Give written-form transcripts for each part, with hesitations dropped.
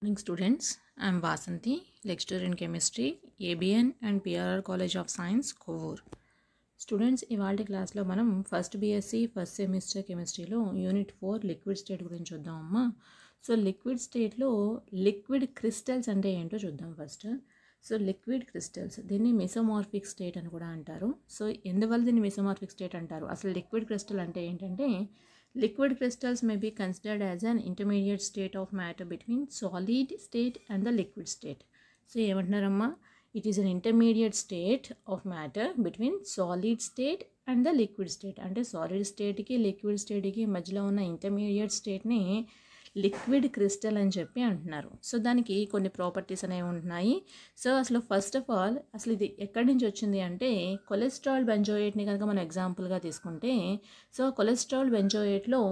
Morning students, I am Vasanthi, lecturer in chemistry, ABN and PRR College of Science, Kovur. Students ఇవాళ క్లాస్లో మనం first BSc first semester కెమిస్ట్రీలో unit 4 liquid state గురించి చూద్దామమ్మా. So liquid స్టేట్లో liquid crystals అంటే ఏంటో చూద్దాం ఫస్ట్. సో లిక్విడ్ క్రిస్టల్స్ దీన్ని మెసోమార్ఫిక్ స్టేట్ అని కూడా అంటారు. సో ఎందువల్ల దీన్ని మెసోమార్ఫిక్ స్టేట్ అంటారు? అసలు లిక్విడ్ క్రిస్టల్ అంటే ఏంటంటే liquid crystals may be considered as an intermediate state of matter between solid state and the liquid state. So ఏమంటున్నారమ్మా, it is an intermediate state of matter between solid state and the liquid state. అంటే solid స్టేట్కి liquid స్టేట్కి మధ్యలో ఉన్న intermediate స్టేట్ని liquid crystal అని చెప్పి అంటున్నారు. So దానికి కొన్ని ప్రాపర్టీస్ అనేవి ఉంటున్నాయి. సో అసలు ఫస్ట్ ఆఫ్ ఆల్ అసలు ఇది ఎక్కడి నుంచి వచ్చింది అంటే కొలెస్ట్రాల్ బెంజోయేట్ని కనుక మనం ఎగ్జాంపుల్గా తీసుకుంటే, సో కొలెస్ట్రాల్ బెంజోయేట్లో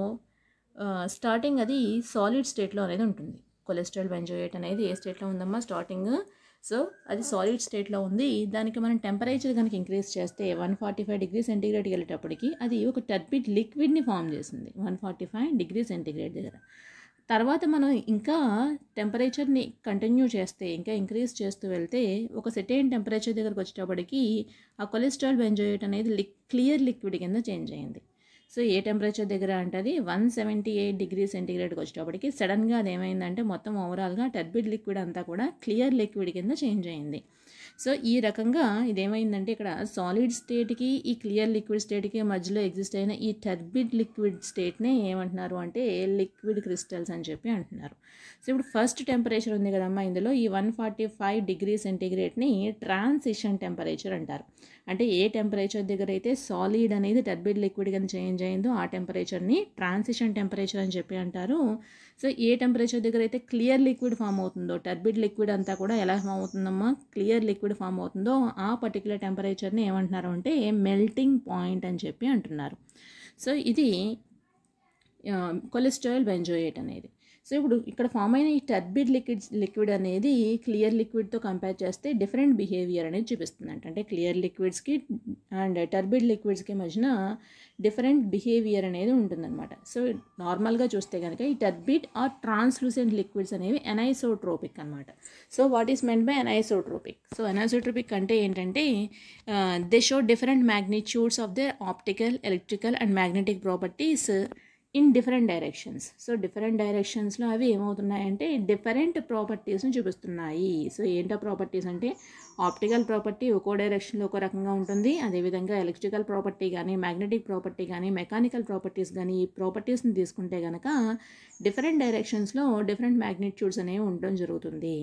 స్టార్టింగ్ అది సాలిడ్ స్టేట్లో అనేది ఉంటుంది. కొలెస్ట్రాల్ బెంజోయేట్ అనేది ఏ స్టేట్లో ఉందమ్మా స్టార్టింగ్? సో అది సాలిడ్ స్టేట్లో ఉంది. దానికి మనం టెంపరేచర్ కనుక ఇంక్రీజ్ చేస్తే 145 డిగ్రీ సెంటీగ్రేడ్కి వెళ్ళేటప్పటికి అది ఒక టర్బిడ్ లిక్విడ్ని ఫామ్ చేసింది 145 డిగ్రీ సెంటీగ్రేడ్ దగ్గర. తర్వాత మనం ఇంకా టెంపరేచర్ని కంటిన్యూ చేస్తే, ఇంకా ఇంక్రీజ్ చేస్తూ వెళ్తే ఒక సెటైన్ టెంపరేచర్ దగ్గరకు వచ్చేటప్పటికి ఆ కొలెస్ట్రాల్ బెంజోయేట్ అనేది క్లియర్ లిక్విడ్ కింద చేంజ్ అయింది. సో ఏ టెంపరేచర్ దగ్గర అంటే అది 178 డిగ్రీ సెంటీగ్రేడ్కి వచ్చేటప్పటికి సడన్గా అదేమైందంటే మొత్తం ఓవరాల్గా టర్బిడ్ లిక్విడ్ అంతా కూడా క్లియర్ లిక్విడ్ కింద చేంజ్ అయింది. సో ఈ రకంగా ఇదేమైందంటే ఇక్కడ సాలిడ్ స్టేట్కి ఈ క్లియర్ లిక్విడ్ స్టేట్కి మధ్యలో ఎగ్జిస్ట్ అయిన ఈ టర్బిడ్ లిక్విడ్ స్టేట్నే ఏమంటున్నారు అంటే లిక్విడ్ క్రిస్టల్స్ అని చెప్పి అంటున్నారు. సో ఇప్పుడు ఫస్ట్ టెంపరేచర్ ఉంది కదమ్మా, ఇందులో ఈ 145 డిగ్రీ సెంటీగ్రేడ్ని ట్రాన్సిషన్ టెంపరేచర్ అంటారు. అంటే ఏ టెంపరేచర్ దగ్గర అయితే సాలిడ్ అనేది టర్బిడ్ లిక్విడ్ కింద చేంజ్ అయిందో ఆ టెంపరేచర్ని ట్రాన్సిషన్ టెంపరేచర్ అని చెప్పి అంటారు. సో ఏ టెంపరేచర్ దగ్గర అయితే క్లియర్ లిక్విడ్ ఫామ్ అవుతుందో, టర్బిడ్ లిక్విడ్ అంతా కూడా ఎలా ఫామ్ అవుతుందమ్మా, క్లియర్ లిక్విడ్ ఫామ్ అవుతుందో ఆ పర్టికులర్ టెంపరేచర్ని ఏమంటున్నారు అంటే మెల్టింగ్ పాయింట్ అని చెప్పి అంటున్నారు. సో ఇది కొలెస్ట్రాల్ బెంజోయేట్ అనేది. సో ఇప్పుడు ఇక్కడ ఫామ్ అయిన ఈ టర్బిడ్ లిక్విడ్ అనేది క్లియర్ లిక్విడ్తో కంపేర్ చేస్తే డిఫరెంట్ బిహేవియర్ అనేది చూపిస్తుంది. అంటే క్లియర్ లిక్విడ్స్కి అండ్ టర్బిడ్ లిక్విడ్స్కి మధ్యన డిఫరెంట్ బిహేవియర్ అనేది ఉంటుందన్నమాట. సో నార్మల్గా చూస్తే కనుక ఈ టర్బిడ్ ఆర్ ట్రాన్స్లూసెంట్ లిక్విడ్స్ అనేవి ఎనైసోట్రోపిక్ అనమాట. So what is meant by anisotropic? So anisotropic అంటే ఏంటంటే they show different magnitudes of the optical, electrical and magnetic properties in different directions. So different డైరెక్షన్స్లో అవి ఏమవుతున్నాయంటే డిఫరెంట్ ప్రాపర్టీస్ని చూపిస్తున్నాయి. సో ఏంటో properties అంటే ఆప్టికల్ ప్రాపర్టీ ఒక్కో డైరెక్షన్లో ఒక రకంగా ఉంటుంది. అదేవిధంగా ఎలక్ట్రికల్ ప్రాపర్టీ కానీ, మ్యాగ్నెటిక్ ప్రాపర్టీ కానీ, మెకానికల్ ప్రాపర్టీస్ కానీ ఈ ప్రాపర్టీస్ని తీసుకుంటే కనుక డిఫరెంట్ డైరెక్షన్స్లో డిఫరెంట్ మ్యాగ్నిట్యూడ్స్ అనేవి ఉండడం జరుగుతుంది.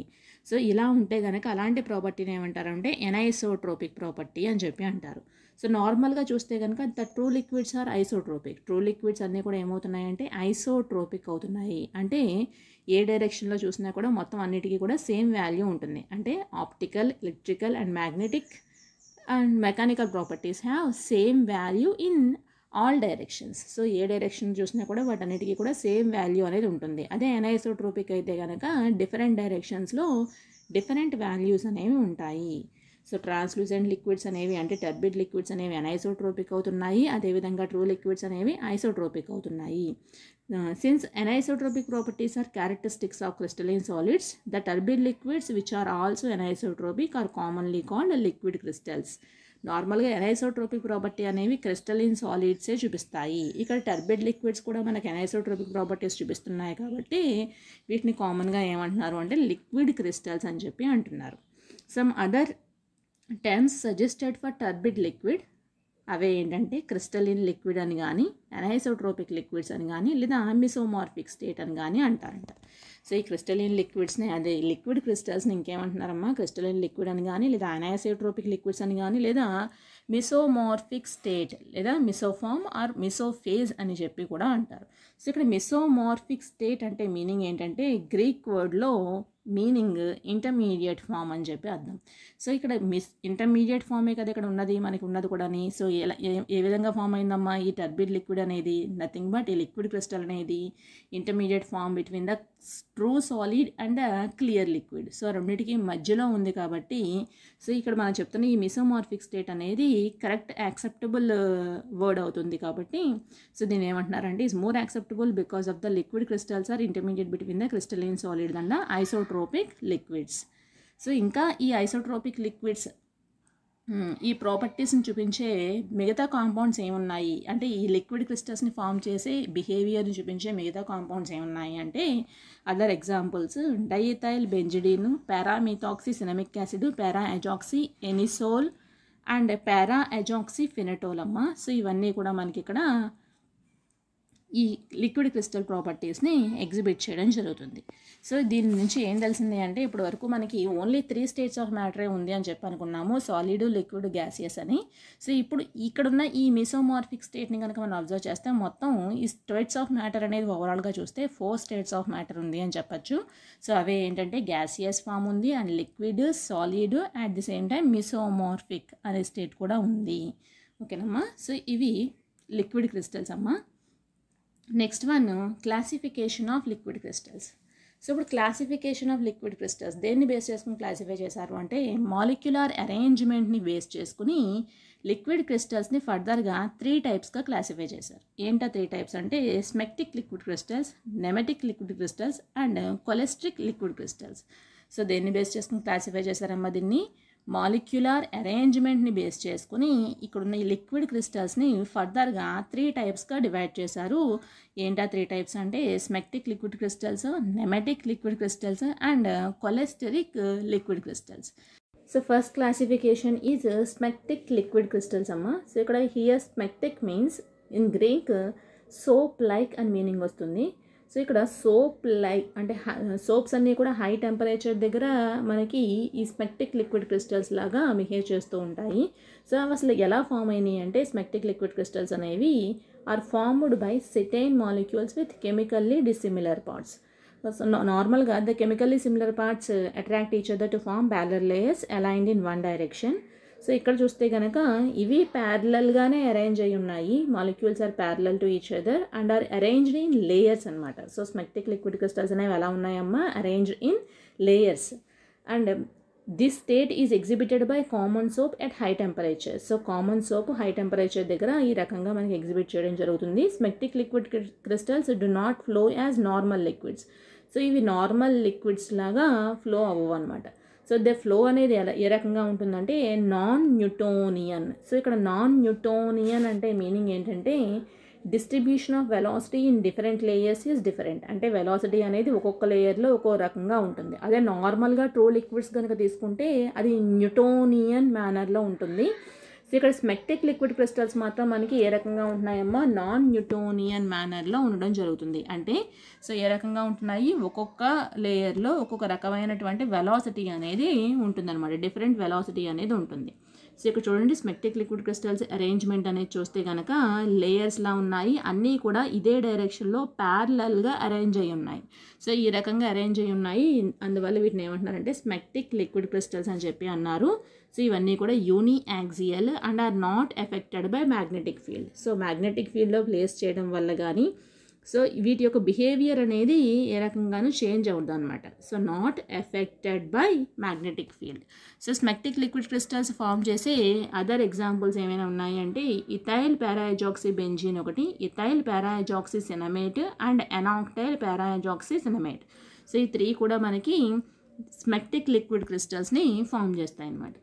సో ఇలా ఉంటే కనుక అలాంటి ప్రాపర్టీని ఏమంటారంటే ఎనైసోట్రోపిక్ ప్రాపర్టీ అని చెప్పి అంటారు. సో నార్మల్గా చూస్తే కనుక the true liquids are isotropic. True liquids అన్నీ కూడా ఏమవుతున్నాయంటే ఐసోట్రోపిక్ అవుతున్నాయి. అంటే ఏ డైరెక్షన్లో చూసినా కూడా మొత్తం అన్నిటికీ కూడా సేమ్ వాల్యూ ఉంటుంది. అంటే optical, electrical and magnetic and mechanical properties have same value in all directions. So A direction చూసినా కూడా వాటన్నిటికీ కూడా సేమ్ వాల్యూ అనేది ఉంటుంది. అదే ఎనైసోట్రోపిక్ అయితే కనుక డిఫరెంట్ డైరెక్షన్స్లో డిఫరెంట్ వాల్యూస్ అనేవి ఉంటాయి. సో ట్రాన్స్లూసెంట్ లిక్విడ్స్ అనేవి అంటే టర్బిడ్ లిక్విడ్స్ అనేవి అనైసోట్రోపిక్ అవుతున్నాయి. అదేవిధంగా ట్రూ లిక్విడ్స్ అనేవి ఐసోట్రోపిక్ అవుతున్నాయి. Since anisotropic properties are characteristics of crystalline solids, the turbid liquids which are also anisotropic are commonly called liquid crystals. నార్మల్గా ఎనైసోట్రోపిక్ ప్రాపర్టీ అనేవి crystalline సాలిడ్సే చూపిస్తాయి. ఇక్కడ టర్బిడ్ లిక్విడ్స్ కూడా మనకి ఎనైసోట్రోపిక్ ప్రాపర్టీస్ చూపిస్తున్నాయి కాబట్టి వీటిని కామన్గా ఏమంటున్నారు అంటే లిక్విడ్ క్రిస్టల్స్ అని చెప్పి అంటున్నారు. Some other terms suggested for turbid liquid అవే ఏంటంటే క్రిస్టలిన్ లిక్విడ్ అని కానీ, ఎనైసోట్రోపిక్ లిక్విడ్స్ అని కానీ, లేదా మెసోమార్ఫిక్ స్టేట్ అని కానీ అంటారంట. సో ఈ క్రిస్టలిన్ లిక్విడ్స్ని అదే లిక్విడ్ క్రిస్టల్స్ని ఇంకేమంటున్నారమ్మా, క్రిస్టలిన్ లిక్విడ్ అని కానీ, లేదా అనైసోట్రోపిక్ లిక్విడ్స్ అని కానీ, లేదా మెసోమార్ఫిక్ స్టేట్, లేదా మెసోఫార్మ్ ఆర్ మెసోఫేజ్ అని చెప్పి కూడా అంటారు. సో ఇక్కడ మెసోమార్ఫిక్ స్టేట్ అంటే మీనింగ్ ఏంటంటే గ్రీక్ వర్డ్లో మీనింగ్ ఇంటర్మీడియట్ ఫామ్ అని చెప్పి అర్థం. సో ఇక్కడ ఇంటర్మీడియట్ ఫామే కదా ఇక్కడ ఉన్నది, మనకి ఉన్నది కూడాని. సో ఎలా ఏ విధంగా ఫామ్ అయిందమ్మా ఈ టర్బిడ్ లిక్విడ్ అనేది? నథింగ్ బట్ ఈ లిక్విడ్ క్రిస్టల్ అనేది intermediate form between the true solid and clear liquid. So రెండింటికి మధ్యలో ఉంది కాబట్టి సో ఇక్కడ మనం చెప్తున్న ఈ మిసోమార్ఫిక్ స్టేట్ అనేది కరెక్ట్ యాక్సెప్టబుల్ వర్డ్ అవుతుంది కాబట్టి సో దీన్ని ఏమంటున్నారంటే is more acceptable because of the liquid crystals are intermediate between the crystalline solid and isotropic liquids. So ఇంకా ఈ ఐసోట్రోపిక్ లిక్విడ్స్ ఈ ప్రాపర్టీస్ని చూపించే మిగతా కాంపౌండ్స్ ఏమున్నాయి అంటే ఈ లిక్విడ్ క్రిస్టల్స్ని ఫామ్ చేసే బిహేవియర్ని చూపించే మిగతా కాంపౌండ్స్ ఏమున్నాయి అంటే other examples diethyl benzidine, paramethoxy cinnamic acid, para azoxy anisole and para azoxy phenetole అమ్మ. సో ఇవన్నీ కూడా మనకి ఇక్కడ ఈ లిక్విడ్ క్రిస్టల్ ప్రాపర్టీస్ని ఎగ్జిబిట్ చేయడం జరుగుతుంది. సో దీని నుంచి ఏం తెలిసింది అంటే ఇప్పటి వరకు మనకి ఓన్లీ 3 స్టేట్స్ ఆఫ్ మ్యాటరే ఉంది అని చెప్పి అనుకున్నాము, సాలిడ్, లిక్విడ్, గ్యాసియస్ అని. సో ఇప్పుడు ఇక్కడున్న ఈ మిసోమార్ఫిక్ స్టేట్ని కనుక మనం అబ్జర్వ్ చేస్తే మొత్తం ఈ స్టేట్స్ ఆఫ్ మ్యాటర్ అనేది ఓవరాల్గా చూస్తే 4 స్టేట్స్ ఆఫ్ మ్యాటర్ ఉంది అని చెప్పచ్చు. సో అవే ఏంటంటే గ్యాసియస్ ఫామ్ ఉంది and liquid, solid, at the same time mesomorphic అనే స్టేట్ కూడా ఉంది. ఓకేనమ్మా. సో ఇవి లిక్విడ్ క్రిస్టల్స్ అమ్మా. Next one classification of liquid crystals. So ఇప్పుడు క్లాసిఫికేషన్ ఆఫ్ లిక్విడ్ క్రిస్టల్స్ దేన్ని బేస్ చేసుకుని క్లాసిఫై చేశారు అంటే మాలిక్యులర్ అరేంజ్మెంట్ని బేస్ చేసుకుని లిక్విడ్ క్రిస్టల్స్ని ఫర్దర్గా 3 టైప్స్గా క్లాసిఫై చేశారు. ఏంటా 3 టైప్స్ అంటే smectic liquid crystals, nematic liquid crystals and cholesteric liquid crystals. So దేన్ని బేస్ చేసుకుని క్లాసిఫై చేశారమ్మా దీన్ని? మాలిక్యులర్ అరేంజ్మెంట్ని బేస్ చేసుకుని ఇక్కడున్న ఈ లిక్విడ్ క్రిస్టల్స్ని ఫర్దర్గా 3 టైప్స్గా డివైడ్ చేశారు. ఏంటా 3 టైప్స్ అంటే smectic liquid crystals, nematic liquid crystals and cholesteric liquid crystals. So first classification is smectic liquid crystals అమ్మ. సో ఇక్కడ here smectic means in Greek soap like అని మీనింగ్ వస్తుంది. సో ఇక్కడ సోప్ లైక్ అంటే soaps అన్నీ కూడా high temperature దగ్గర మనకి ఈ స్మెక్టిక్ లిక్విడ్ క్రిస్టల్స్ లాగా బిహేవ్ చేస్తూ ఉంటాయి. సో అవి అసలు ఎలా ఫామ్ అయినాయి అంటే స్మెక్టిక్ లిక్విడ్ క్రిస్టల్స్ అనేవి are formed by certain molecules with chemically dissimilar parts. So నార్మల్గా the chemically similar parts attract each other to form parallel layers aligned in one direction. So ఇక్కడ చూస్తే కనుక ఇవి ప్యారలల్గానే అరేంజ్ అయి ఉన్నాయి. Molecules are parallel to each other and are arranged in layers అనమాట. So smectic liquid crystals అనేవి ఎలా ఉన్నాయమ్మా? Arranged in layers. And this state is exhibited by common soap at high temperature. So common soap high temperature దగ్గర ఈ రకంగా మనకి exhibit చేయడం జరుగుతుంది. Smectic liquid crystals do not flow as normal liquids. So ఇవి నార్మల్ లిక్విడ్స్ లాగా flow అవ్వవు అనమాట. సో ద ఫ్లో అనేది ఏ రకంగా ఉంటుందంటే నాన్ న్యూటోనియన్. సో ఇక్కడ నాన్ న్యూటోనియన్ అంటే మీనింగ్ ఏంటంటే distribution of velocity in different layers is different. అంటే వెలాసిటీ అనేది ఒక్కొక్క లేయర్లో ఒక్కో రకంగా ఉంటుంది. అదే నార్మల్గా ట్రూ లిక్విడ్స్ కనుక తీసుకుంటే అది న్యూటోనియన్ మేనర్లో ఉంటుంది. సో ఇక్కడ స్మెక్టిక్ లిక్విడ్ క్రిస్టల్స్ మాత్రం మనకి ఏ రకంగా ఉంటున్నాయమ్మా? నాన్ న్యూటోనియన్ మేనర్లో ఉండడం జరుగుతుంది. అంటే సో ఏ రకంగా ఉంటున్నాయి? ఒక్కొక్క లేయర్లో ఒక్కొక్క రకమైనటువంటి వెలాసిటీ అనేది ఉంటుందన్నమాట. డిఫరెంట్ వెలాసిటీ అనేది ఉంటుంది. సో ఇక్కడ చూడండి స్మెక్టిక్ లిక్విడ్ క్రిస్టల్స్ అరేంజ్మెంట్ అనేది చూస్తే కనుక లేయర్స్లా ఉన్నాయి. అన్నీ కూడా ఇదే డైరెక్షన్లో ప్యారలల్గా అరేంజ్ అయి ఉన్నాయి. సో ఈ రకంగా అరేంజ్ అయి ఉన్నాయి. అందువల్ల వీటిని ఏమంటున్నారంటే స్మెక్టిక్ లిక్విడ్ క్రిస్టల్స్ అని చెప్పి అన్నారు. సో ఇవన్నీ కూడా uniaxial and are not affected by magnetic field. So magnetic ఫీల్డ్లో ప్లేస్ చేయడం వల్ల కానీ సో వీటి యొక్క బిహేవియర్ అనేది ఏ రకంగానూ చేంజ్ అవుతుంది అనమాట. So not affected by magnetic field. So smectic liquid crystals form చేసే అదర్ ఎగ్జాంపుల్స్ ఏమైనా ఉన్నాయి అంటే ఇథైల్ పారాజాక్సీ బెంజీన్ ఒకటి, ethyl para azoxy cinnamate and n octyl para azoxy cinnamate. So ఈ 3 కూడా మనకి స్మెక్టిక్ లిక్విడ్ క్రిస్టల్స్ని ఫామ్ చేస్తాయి అన్నమాట.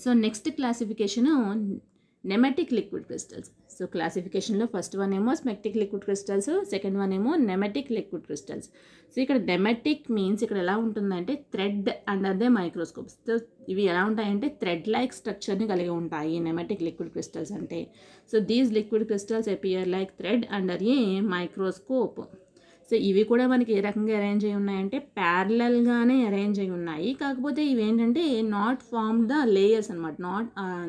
So next classification nematic liquid crystals. So క్లాసిఫికేషన్లో ఫస్ట్ వన్ ఏమో smectic liquid crystals, second one ఏమో నెమెటిక్ లిక్విడ్ క్రిస్టల్స్. సో ఇక్కడ నెమెటిక్ మీన్స్ ఇక్కడ ఎలా ఉంటుందంటే thread under the microscope. So ఇవి ఎలా ఉంటాయంటే థ్రెడ్ లైక్ స్ట్రక్చర్ని కలిగి ఉంటాయి నెమెటిక్ లిక్విడ్ క్రిస్టల్స్ అంటే. So these liquid crystals appear like thread under A microscope. So ఇవి కూడా మనకి ఏ రకంగా అరేంజ్ అయి ఉన్నాయంటే ప్యారలల్గానే అరేంజ్ అయి ఉన్నాయి. కాకపోతే ఇవి ఏంటంటే నాట్ ఫార్మ్ ద లేయర్స్ అనమాట.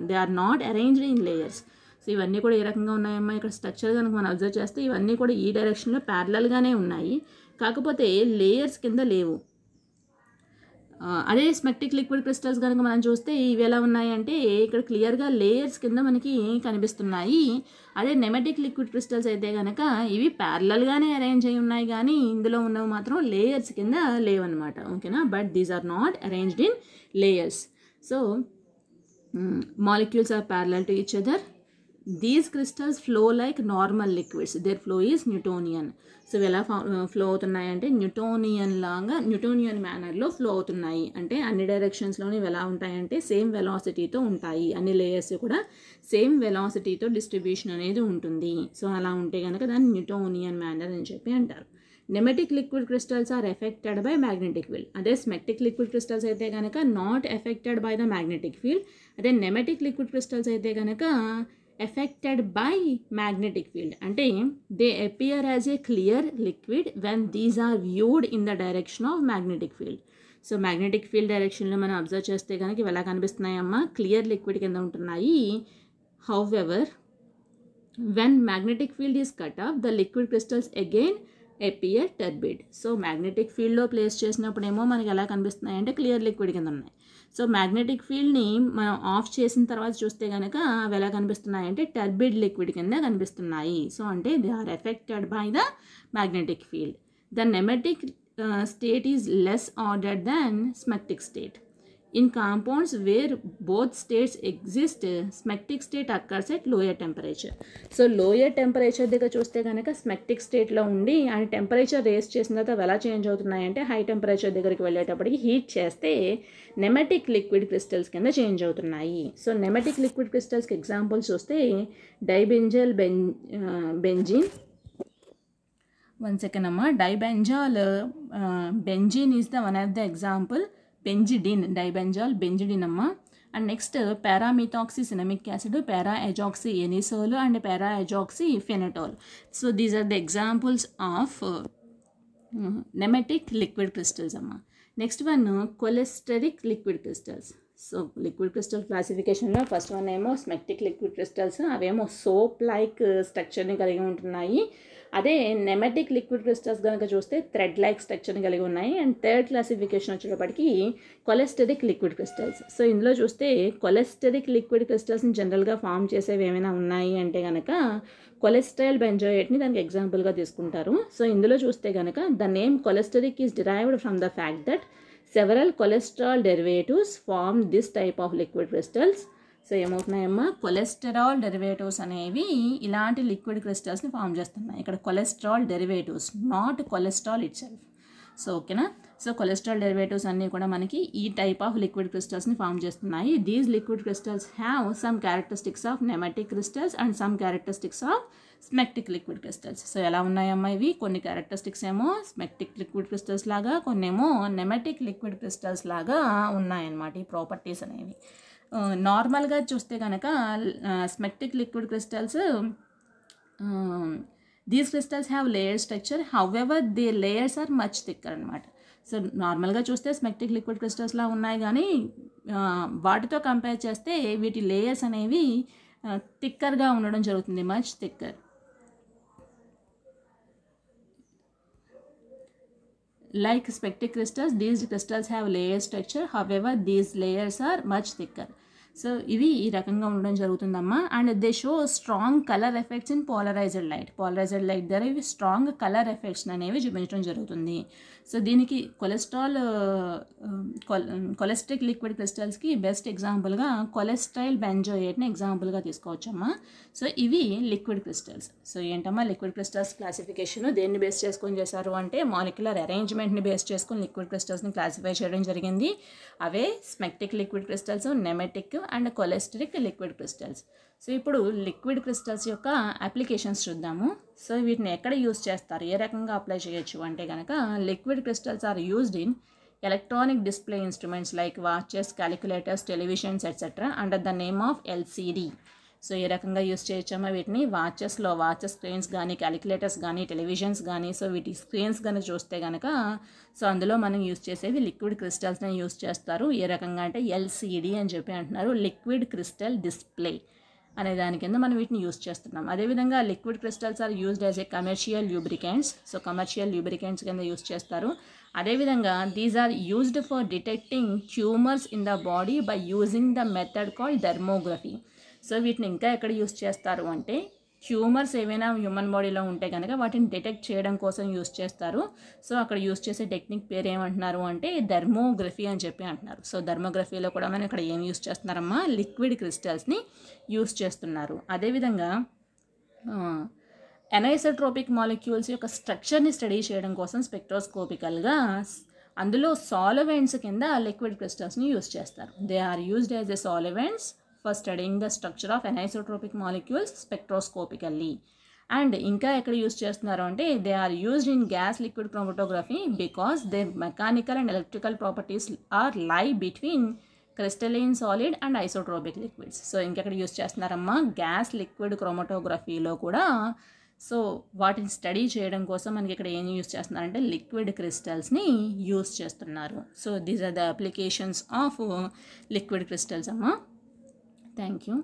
They are not arranged in layers. So ఇవన్నీ కూడా ఏ రకంగా ఉన్నాయమ్మా? ఇక్కడ స్ట్రక్చర్ కనుక మనం అబ్జర్వ్ చేస్తే ఇవన్నీ కూడా ఈ డైరెక్షన్లో ప్యారలల్గానే ఉన్నాయి. కాకపోతే లేయర్స్ కింద లేవు. అదే స్మెక్టిక్ లిక్విడ్ క్రిస్టల్స్ కనుక మనం చూస్తే ఇవి ఎలా ఉన్నాయంటే ఇక్కడ క్లియర్గా లేయర్స్ కింద మనకి కనిపిస్తున్నాయి. అదే నెమెటిక్ లిక్విడ్ క్రిస్టల్స్ అయితే కనుక ఇవి ప్యారలల్గానే అరేంజ్ అయి ఉన్నాయి, కానీ ఇందులో ఉన్నవి మాత్రం లేయర్స్ కింద లేవన్నమాట. ఓకేనా, but these are not arranged in layers. So molecules are parallel to each other. These crystals flow like normal liquids. Their flow is Newtonian. So ఎలా ఫ్లో అవుతున్నాయి అంటే న్యూటోనియన్ మేనర్లో ఫ్లో అవుతున్నాయి. అంటే అన్ని డైరెక్షన్స్లోని ఎలా ఉంటాయంటే సేమ్ వెలాసిటీతో ఉంటాయి. అన్ని లేయర్స్ కూడా సేమ్ వెలాసిటీతో డిస్ట్రిబ్యూషన్ అనేది ఉంటుంది. సో అలా ఉంటే కనుక దాన్ని న్యూటోనియన్ మేనర్ అని చెప్పి అంటారు. Nematic liquid crystals are affected by magnetic field. అదే స్మెక్టిక్ లిక్విడ్ క్రిస్టల్స్ అయితే కనుక not affected by the magnetic field. అదే నెమెటిక్ లిక్విడ్ క్రిస్టల్స్ అయితే కనుక ఎఫెక్టెడ్ బై మ్యాగ్నెటిక్ ఫీల్డ్. అంటే they appear as a clear liquid when these are viewed in the direction of magnetic field. So magnetic field డైరెక్షన్లో మనం observe చేస్తే కనుక ఇవి ఎలా కనిపిస్తున్నాయమ్మా, క్లియర్ లిక్విడ్ కింద ఉంటున్నాయి. However when magnetic field is cut off the liquid crystals again appear turbid. So magnetic ఫీల్డ్లో ప్లేస్ చేసినప్పుడేమో మనకి ఎలా కనిపిస్తున్నాయి అంటే క్లియర్ లిక్విడ్ కింద ఉన్నాయి. సో మ్యాగ్నెటిక్ ఫీల్డ్ని మనం ఆఫ్ చేసిన తర్వాత చూస్తే కనుక అవి ఎలా కనిపిస్తున్నాయి అంటే టర్బిడ్ లిక్విడ్ కింద కనిపిస్తున్నాయి. సో అంటే they are affected by the magnetic field. The nematic state is less ordered than smectic state. In compounds where both states exist, smectic state occurs at lower temperature. So lower temperature దగ్గర చూస్తే కనుక స్మెక్టిక్ స్టేట్లో ఉండి and temperature race చేసిన తర్వాత ఎలా change అవుతున్నాయంటే high temperature దగ్గరికి వెళ్ళేటప్పటికి హీట్ చేస్తే నెమెటిక్ లిక్విడ్ క్రిస్టల్స్ కింద చేంజ్ అవుతున్నాయి. సో నెమెటిక్ లిక్విడ్ క్రిస్టల్స్కి ఎగ్జాంపుల్స్ చూస్తే డైబెంజల్ బెంజిన్. వన్ సెకండ్ అమ్మా, dibenzal benzine is the one of the example. Benzidine, dibenzal benzidine అమ్మ. And next paramethoxy cinnamic acid, para azoxy anisole and para azoxy phenetole. So these are the examples of nematic liquid crystals అమ్మ. Next one cholesteric liquid crystals. So liquid crystal క్లాసిఫికేషన్లో first one ఏమో smectic liquid crystals, అవేమో soap like స్ట్రక్చర్ని కలిగి ఉంటున్నాయి. అదే nematic liquid crystals కనుక చూస్తే thread like స్ట్రక్చర్ని కలిగి ఉన్నాయి. అండ్ థర్డ్ క్లాసిఫికేషన్ వచ్చేటప్పటికి కొలెస్టరిక్ లిక్విడ్ క్రిస్టల్స్. సో ఇందులో చూస్తే కొలెస్టరిక్ లిక్విడ్ క్రిస్టల్స్ని జనరల్గా ఫామ్ చేసేవి ఏమైనా ఉన్నాయి అంటే కనుక కొలెస్ట్రాల్ బెంజోయేట్ని దానికి ఎగ్జాంపుల్గా తీసుకుంటారు. సో ఇందులో చూస్తే కనుక the name cholesteric is derived from the fact that several cholesterol derivatives form this type of liquid crystals. So ఏమవుతున్నాయమ్మా, కొలెస్టరాల్ డెరివేటివ్స్ అనేవి ఇలాంటి లిక్విడ్ క్రిస్టల్స్ని ఫామ్ చేస్తున్నాయి. ఇక్కడ cholesterol derivatives, not cholesterol itself. So ఓకేనా, సో కొలెస్ట్రాల్ డెరివేటివ్స్ అన్నీ కూడా మనకి ఈ టైప్ ఆఫ్ లిక్విడ్ క్రిస్టల్స్ని ఫామ్ చేస్తున్నాయి. These liquid crystals have some characteristics of nematic crystals and some characteristics of smectic liquid crystals. So ఎలా ఉన్నాయమ్మా ఇవి, కొన్ని క్యారెక్టరిస్టిక్స్ ఏమో స్మెక్టిక్ లిక్విడ్ క్రిస్టల్స్ లాగా, కొన్ని ఏమో నెమెటిక్ లిక్విడ్ క్రిస్టల్స్ లాగా ఉన్నాయన్నమాట ఈ ప్రాపర్టీస్ అనేవి. నార్మల్గా చూస్తే కనుక smectic liquid crystals, these crystals have layer structure, however the layers are much thicker అనమాట. సో నార్మల్గా చూస్తే స్మెక్టిక్ లిక్విడ్ క్రిస్టల్స్లా ఉన్నాయి, కానీ వాటితో కంపేర్ చేస్తే వీటి లేయర్స్ అనేవి థిక్కర్గా ఉండడం జరుగుతుంది, much thicker. Like spectic crystals, these crystals have layer structure, however these layers are much thicker. So ఇవి ఈ రకంగా ఉండడం జరుగుతుందమ్మా. And they show strong colour effects in polarised light. Polarised light ద్వారా ఇవి స్ట్రాంగ్ కలర్ ఎఫెక్ట్స్ అనేవి చూపించడం జరుగుతుంది. సో దీనికి కొలెస్ట్రిక్ లిక్విడ్ క్రిస్టల్స్కి బెస్ట్ ఎగ్జాంపుల్గా కొలెస్ట్రైల్ బెంజోయేట్ని ఎగ్జాంపుల్గా తీసుకోవచ్చమ్మా. సో ఇవి లిక్విడ్ క్రిస్టల్స్. సో ఏంటమ్మా లిక్విడ్ క్రిస్టల్స్ క్లాసిఫికేషన్ దేన్ని బేస్ చేసుకొని చేశారు అంటే మాలిక్యులర్ అరేంజ్మెంట్ని బేస్ చేసుకొని లిక్విడ్ క్రిస్టల్స్ని క్లాసిఫై చేయడం జరిగింది. అవే smectic liquid crystals, nematic and cholesteric liquid crystals. So ఇప్పుడు లిక్విడ్ క్రిస్టల్స్ యొక్క అప్లికేషన్స్ చూద్దాము. సో వీటిని ఎక్కడ యూజ్ చేస్తారు, ఏ రకంగా అప్లై చేయొచ్చు అంటే కనుక liquid crystals are used in electronic display instruments like watches, calculators, televisions etcetera under the name of LCD. So ఏ రకంగా యూజ్ చేయొచ్చమ్మా వీటిని, వాచెస్ స్క్రీన్స్ కానీ, క్యాలిక్యులేటర్స్ కానీ, టెలివిజన్స్ కానీ. సో వీటి స్క్రీన్స్ కనుక చూస్తే కనుక సో అందులో మనం యూజ్ చేసేవి లిక్విడ్ క్రిస్టల్స్ని యూజ్ చేస్తారు. ఏ రకంగా అంటే ఎల్సిడి అని చెప్పి అంటున్నారు, లిక్విడ్ క్రిస్టల్ డిస్ప్లే అనే దాని కింద మనం వీటిని యూజ్ చేస్తున్నాం. అదేవిధంగా liquid crystals are used as a commercial lubricants. So commercial lubricants కింద యూజ్ చేస్తారు. అదేవిధంగా these are used for detecting tumours in the body by using the method called dermography. So వీటిని ఇంకా ఎక్కడ యూజ్ చేస్తారు అంటే ట్యూమర్స్ ఏవైనా హ్యూమన్ బాడీలో ఉంటే కనుక వాటిని డిటెక్ట్ చేయడం కోసం యూజ్ చేస్తారు. సో అక్కడ యూజ్ చేసే టెక్నిక్ పేరు ఏమంటున్నారు అంటే డెర్మోగ్రఫీ అని చెప్పి అంటున్నారు. సో డెర్మోగ్రఫీలో కూడా మనం ఇక్కడ ఏం యూజ్ చేస్తున్నారమ్మా, లిక్విడ్ క్రిస్టల్స్ని యూజ్ చేస్తున్నారు. అదేవిధంగా ఎనైసోట్రోపిక్ మాలిక్యూల్స్ యొక్క స్ట్రక్చర్ని స్టడీ చేయడం కోసం స్పెక్ట్రోస్కోపికల్గా అందులో సాల్వెంట్స్ కింద లిక్విడ్ క్రిస్టల్స్ని యూజ్ చేస్తారు. They are used as a solvents for studying the structure of anisotropic molecules spectroscopically. And ఇంకా ఎక్కడ యూజ్ చేస్తున్నారు అంటే they are used in gas liquid chromatography because they mechanical and electrical properties are lie between crystalline solid and isotropic liquids. So ఇంకెక్కడ use చేస్తున్నారమ్మా, gas liquid క్రోమటోగ్రఫీలో కూడా so వాటిని study చేయడం కోసం మనకి ఇక్కడ ఏం యూజ్ చేస్తున్నారంటే లిక్విడ్ క్రిస్టల్స్ని యూజ్ చేస్తున్నారు. So these are the applications of liquid crystals అమ్మా. Thank you.